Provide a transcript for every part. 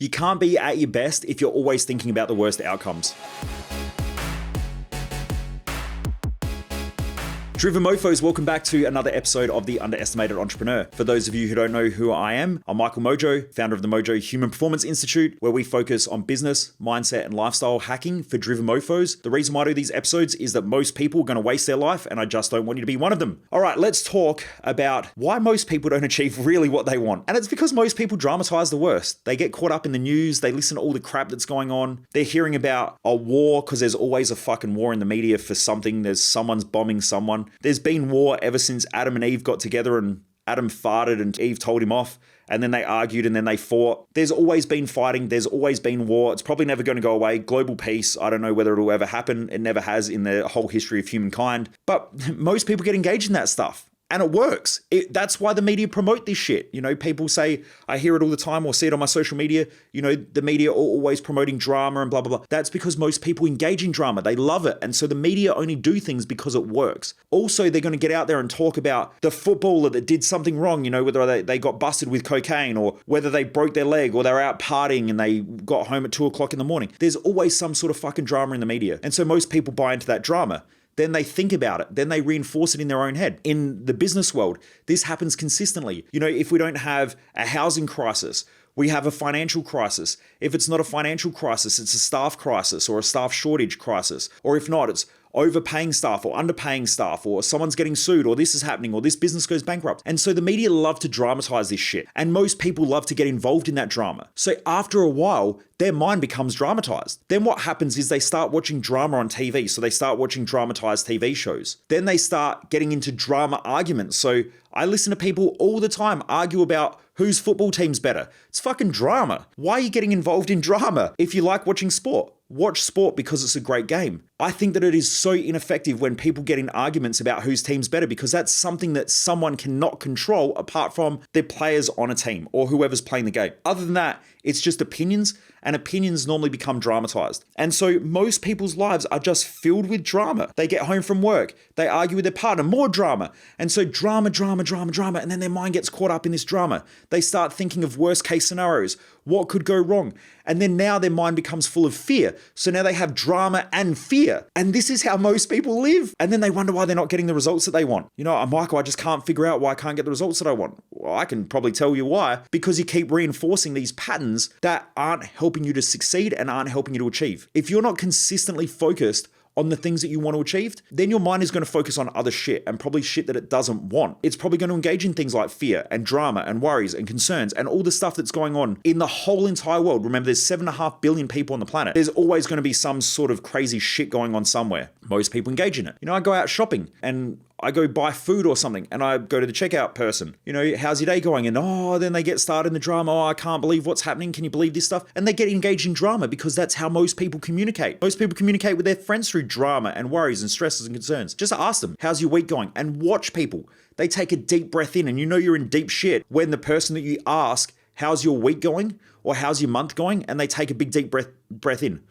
You can't be at your best if you're always thinking about the worst outcomes. Driven Mofos, welcome back to another episode of The Underestimated Entrepreneur. For those of you who don't know who I am, I'm Michael Mojo, founder of the Mojo Human Performance Institute, where we focus on business, mindset, and lifestyle hacking for driven mofos. The reason why I do these episodes is that most people are going to waste their life, and I just don't want you to be one of them. All right, let's talk about why most people don't achieve really what they want. And it's because most people dramatize the worst. They get caught up in the news, they listen to all the crap that's going on, they're hearing about a war because there's always a fucking war in the media for something, there's someone's bombing someone. There's been war ever since Adam and Eve got together and Adam farted and Eve told him off and then they argued and then they fought. There's always been fighting. There's always been war. It's probably never going to go away. Global peace, I don't know whether it'll ever happen. It never has in the whole history of humankind. But most people get engaged in that stuff. And it works. That's why the media promote this shit. You know, people say, I hear it all the time or see it on my social media, you know, the media are always promoting drama and blah, blah, blah. That's because most people engage in drama. They love it. And so the media only do things because it works. Also, they're going to get out there and talk about the footballer that did something wrong, you know, whether they got busted with cocaine or whether they broke their leg or they were out partying and they got home at 2 o'clock in the morning. There's always some sort of fucking drama in the media. And so most people buy into that drama. Then they think about it. Then they reinforce it in their own head. In the business world, this happens consistently. You know, if we don't have a housing crisis, we have a financial crisis. If it's not a financial crisis, it's a staff crisis or a staff shortage crisis. Or if not, it's overpaying staff or underpaying staff or someone's getting sued or this is happening or this business goes bankrupt. And so the media love to dramatize this shit. And most people love to get involved in that drama. So after a while, their mind becomes dramatized. Then what happens is they start watching drama on TV. So they start watching dramatized TV shows. Then they start getting into drama arguments. So I listen to people all the time argue about whose football team's better. It's fucking drama. Why are you getting involved in drama if you like watching sport? Watch sport because it's a great game. I think that it is so ineffective when people get in arguments about whose team's better because that's something that someone cannot control apart from the players on a team or whoever's playing the game. Other than that, it's just opinions, and opinions normally become dramatized. And so most people's lives are just filled with drama. They get home from work, they argue with their partner, more drama. And so drama, and then their mind gets caught up in this drama. They start thinking of worst case scenarios. What could go wrong? And then now their mind becomes full of fear. So now they have drama and fear. And this is how most people live. And then they wonder why they're not getting the results that they want. You know, Michael, I just can't figure out why I can't get the results that I want. Well, I can probably tell you why. Because you keep reinforcing these patterns that aren't helping you to succeed and aren't helping you to achieve. If you're not consistently focused on the things that you want to achieve, then your mind is going to focus on other shit and probably shit that it doesn't want. It's probably going to engage in things like fear and drama and worries and concerns and all the stuff that's going on in the whole entire world. Remember, there's 7.5 billion people on the planet. There's always going to be some sort of crazy shit going on somewhere. Most people engage in it. You know, I go out shopping and I go buy food or something and I go to the checkout person, you know, how's your day going? And then they get started in the drama. Oh, I can't believe what's happening. Can you believe this stuff? And they get engaged in drama because that's how most people communicate. Most people communicate with their friends through drama and worries and stresses and concerns. Just ask them, how's your week going? And watch people. They take a deep breath in and you know you're in deep shit when the person that you ask, how's your week going? Or how's your month going? And they take a big deep breath in.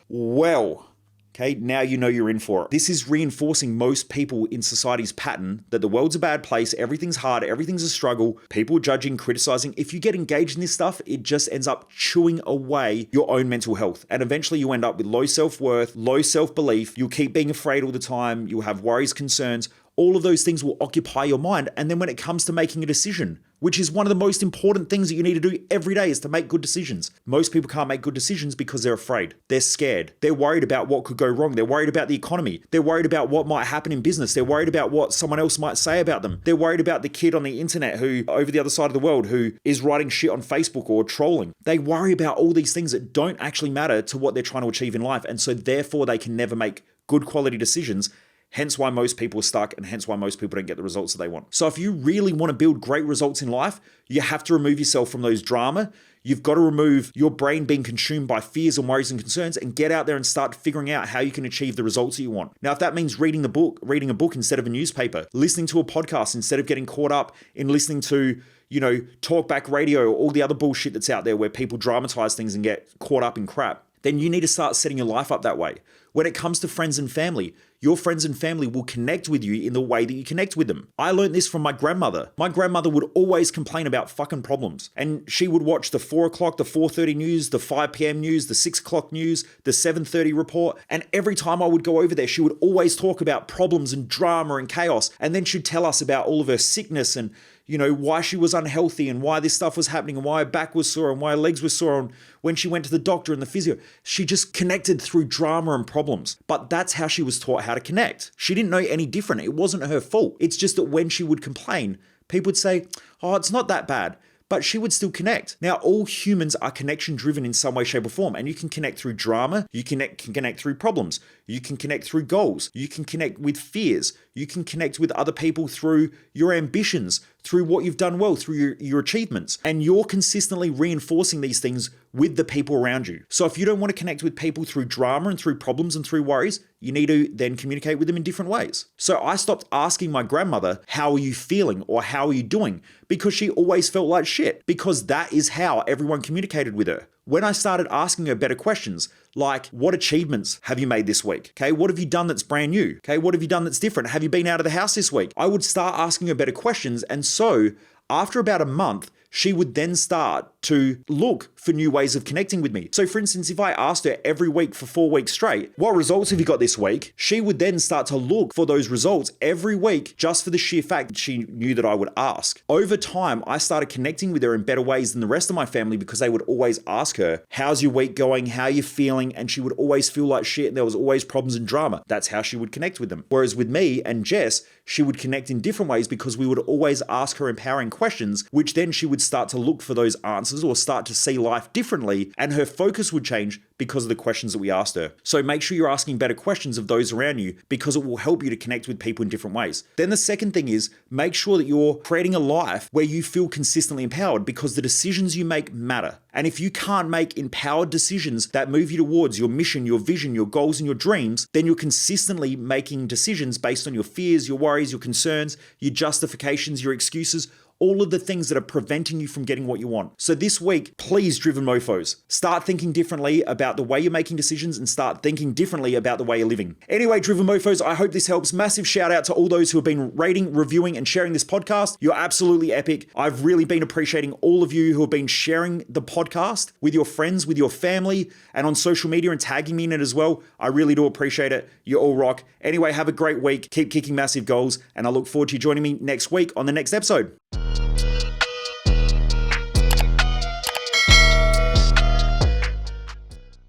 Well, okay, now you know you're in for it. This is reinforcing most people in society's pattern that the world's a bad place, everything's hard, everything's a struggle, people judging, criticizing. If you get engaged in this stuff, it just ends up chewing away your own mental health. And eventually you end up with low self-worth, low self-belief. You'll keep being afraid all the time. You'll have worries, concerns. All of those things will occupy your mind. And then when it comes to making a decision, which is one of the most important things that you need to do every day is to make good decisions. Most people can't make good decisions because they're afraid. They're scared. They're worried about what could go wrong. They're worried about the economy. They're worried about what might happen in business. They're worried about what someone else might say about them. They're worried about the kid on the internet who, over the other side of the world, who is writing shit on Facebook or trolling. They worry about all these things that don't actually matter to what they're trying to achieve in life. And so therefore they can never make good quality decisions. Hence why most people are stuck and hence why most people don't get the results that they want. So if you really want to build great results in life, you have to remove yourself from those drama. You've got to remove your brain being consumed by fears and worries and concerns and get out there and start figuring out how you can achieve the results that you want. Now, if that means reading a book instead of a newspaper, listening to a podcast instead of getting caught up in listening to, you know, talk back radio or all the other bullshit that's out there where people dramatize things and get caught up in crap, then you need to start setting your life up that way. When it comes to friends and family, your friends and family will connect with you in the way that you connect with them. I learned this from my grandmother. My grandmother would always complain about fucking problems. And she would watch the 4 o'clock, the 4:30 news, the 5 p.m. news, the 6 o'clock news, the 7:30 report. And every time I would go over there, she would always talk about problems and drama and chaos. And then she'd tell us about all of her sickness and why she was unhealthy and why this stuff was happening and why her back was sore and why her legs were sore and when she went to the doctor and the physio. She just connected through drama and problems. But that's how she was taught how to connect. She didn't know any different. It wasn't her fault. It's just that when she would complain, people would say, oh, it's not that bad. But she would still connect. Now, all humans are connection driven in some way, shape, or form. And you can connect through drama. You can connect through problems. You can connect through goals. You can connect with fears. You can connect with other people through your ambitions, through what you've done well, through your achievements. And you're consistently reinforcing these things with the people around you. So if you don't want to connect with people through drama and through problems and through worries, you need to then communicate with them in different ways. So I stopped asking my grandmother, how are you feeling or how are you doing? Because she always felt like shit, because that is how everyone communicated with her. When I started asking her better questions, like what achievements have you made this week? Okay, what have you done that's brand new? Okay, what have you done that's different? Have you been out of the house this week? I would start asking her better questions. And so after about a month, she would then start to look for new ways of connecting with me. So for instance, if I asked her every week for 4 weeks straight, what results have you got this week? She would then start to look for those results every week just for the sheer fact she knew that I would ask. Over time, I started connecting with her in better ways than the rest of my family because they would always ask her, how's your week going? How are you feeling? And she would always feel like shit and there was always problems and drama. That's how she would connect with them. Whereas with me and Jess, she would connect in different ways because we would always ask her empowering questions, which then she would start to look for those answers or start to see life differently, and her focus would change because of the questions that we asked her. So make sure you're asking better questions of those around you because it will help you to connect with people in different ways. Then the second thing is make sure that you're creating a life where you feel consistently empowered because the decisions you make matter. And if you can't make empowered decisions that move you towards your mission, your vision, your goals, and your dreams, then you're consistently making decisions based on your fears, your worries, your concerns, your justifications, your excuses, all of the things that are preventing you from getting what you want. So this week, please, Driven Mofos, start thinking differently about the way you're making decisions and start thinking differently about the way you're living. Anyway, Driven Mofos, I hope this helps. Massive shout out to all those who have been rating, reviewing, and sharing this podcast. You're absolutely epic. I've really been appreciating all of you who have been sharing the podcast with your friends, with your family, and on social media and tagging me in it as well. I really do appreciate it. You all rock. Anyway, have a great week. Keep kicking massive goals, and I look forward to you joining me next week on the next episode.